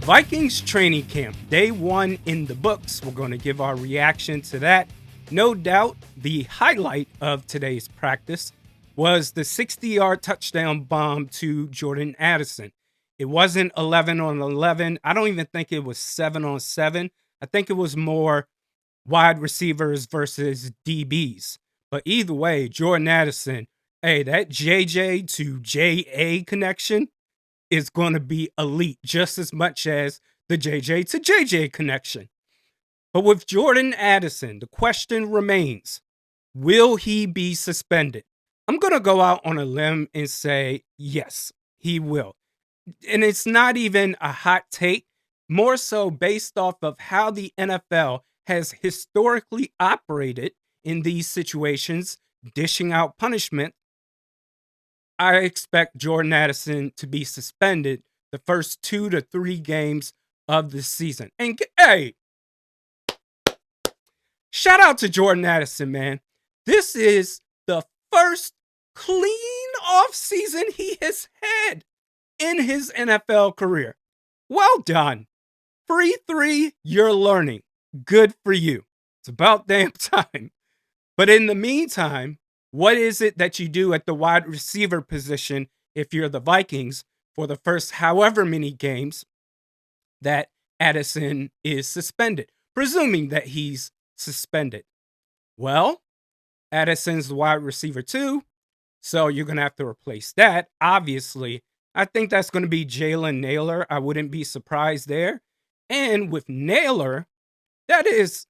Vikings training camp, day one in the books. We're going to give our reaction to that. No doubt the highlight of today's practice was the 60-yard touchdown bomb to Jordan Addison. It wasn't 11 on 11. I don't even think it was 7 on 7. I think it was more wide receivers versus DBs. But either way, Jordan Addison, hey, that JJ to JA connection is going to be elite just as much as the JJ to JJ connection. But with Jordan Addison, the question remains, will he be suspended? I'm going to go out on a limb and say, yes, he will. And it's not even a hot take, more so based off of how the NFL has historically operated in these situations, dishing out punishment. I expect Jordan Addison to be suspended the first 2 to 3 games of the season. And hey, shout out to Jordan Addison, man. This is the first clean off season he has had in his NFL career. Well done. Free 3, you're learning. Good for you. It's about damn time. But in the meantime, what is it that you do at the wide receiver position if you're the Vikings for the first however many games that Addison is suspended, presuming that he's suspended? Well, Addison's the wide receiver too, so you're going to have to replace that. Obviously, I think that's going to be Jalen Nailor. I wouldn't be surprised there. And with Nailor, that is,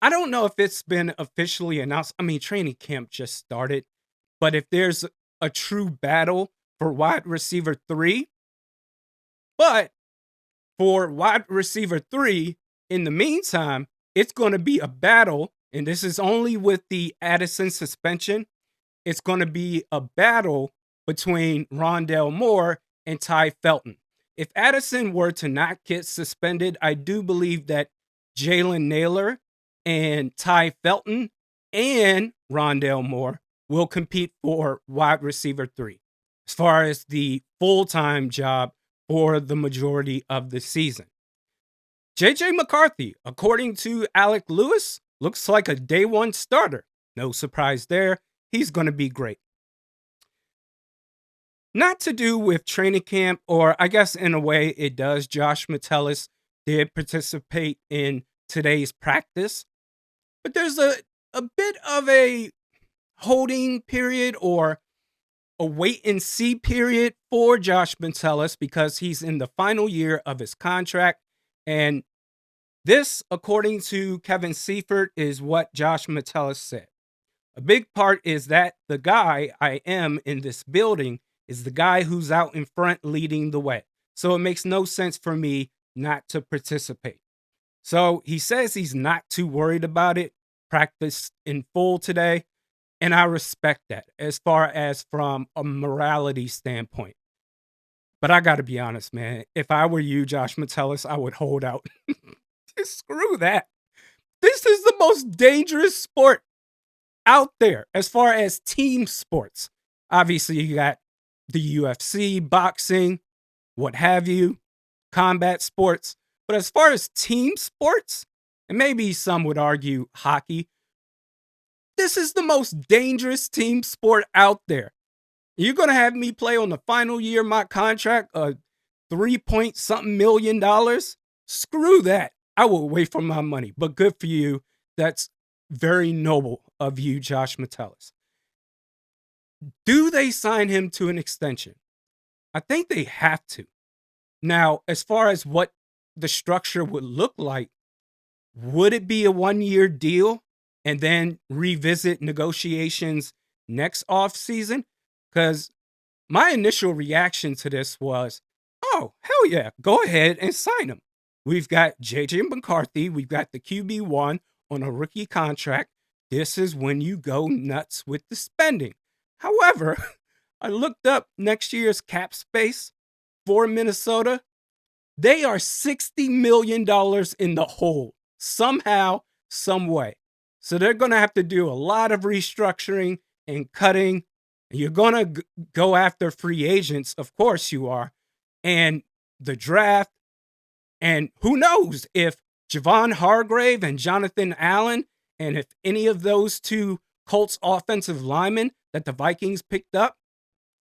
I don't know if it's been officially announced. I mean, training camp just started. But if there's a true battle for wide receiver 3, but for wide receiver 3, in the meantime, it's going to be a battle. And this is only with the Addison suspension. It's going to be a battle between Rondale Moore and Ty Felton. If Addison were to not get suspended, I do believe that Jalen Nailor and Ty Felton and Rondale Moore will compete for wide receiver 3 as far as the full-time job for the majority of the season. JJ McCarthy, according to Alec Lewis, looks like a day one starter. No surprise there. He's going to be great. Not to do with training camp, or I guess in a way it does. Josh Metellus did participate in today's practice. But there's a bit of a holding period or a wait and see period for Josh Metellus because he's in the final year of his contract. And this, according to Kevin Seifert, is what Josh Metellus said. A big part is that the guy I am in this building is the guy who's out in front leading the way. So it makes no sense for me not to participate. So he says he's not too worried about it. Practiced in full today. And I respect that as far as from a morality standpoint. But I got to be honest, man. If I were you, Josh Metellus, I would hold out. Screw that. This is the most dangerous sport out there as far as team sports. Obviously, you got the UFC, boxing, what have you, combat sports. But as far as team sports, and maybe some would argue hockey, this is the most dangerous team sport out there. You're going to have me play on the final year of my contract, $3-point-something million? Screw that. I will wait for my money. But good for you. That's very noble of you, Josh Metellus. Do they sign him to an extension? I think they have to. Now, as far as what the structure would look like, would it be a 1-year deal and then revisit negotiations next offseason? Because my initial reaction to this was, oh, hell yeah, go ahead and sign him. We've got JJ McCarthy. We've got the QB1 on a rookie contract. This is when you go nuts with the spending. However, I looked up next year's cap space for Minnesota. They are $60 million in the hole somehow, some way. So they're going to have to do a lot of restructuring and cutting. You're going to go after free agents. Of course you are. And the draft, And who knows if Javon Hargrave and Jonathan Allen, and if any of those two Colts offensive linemen that the Vikings picked up,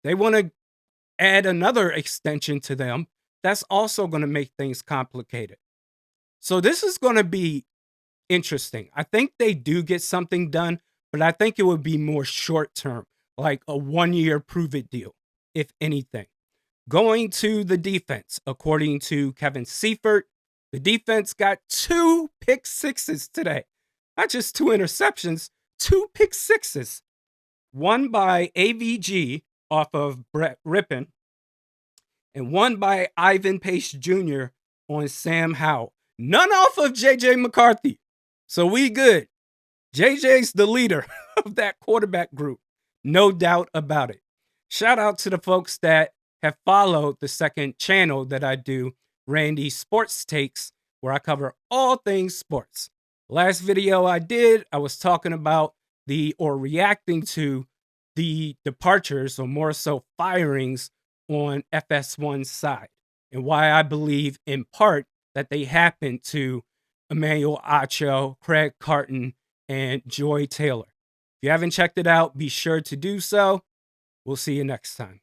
they want to add another extension to them, that's also going to make things complicated. So this is going to be interesting. I think they do get something done, but I think it would be more short term, like a 1-year prove it deal, if anything. Going to the defense, according to Kevin Seifert, the defense got 2 pick sixes today. Not just 2 interceptions, 2 pick sixes. One by AVG off of Brett Rippon, and one by Ivan Pace Jr. on Sam Howell. None off of JJ McCarthy. So we good. JJ's the leader of that quarterback group. No doubt about it. Shout out to the folks that have followed the second channel that I do, Randy Sports Takes, where I cover all things sports. Last video I did, I was talking about reacting to the departures, or more so firings, on FS1's side, and why I believe in part that they happened to Emmanuel Acho, Craig Carton, and Joy Taylor. If you haven't checked it out, be sure to do so. We'll see you next time.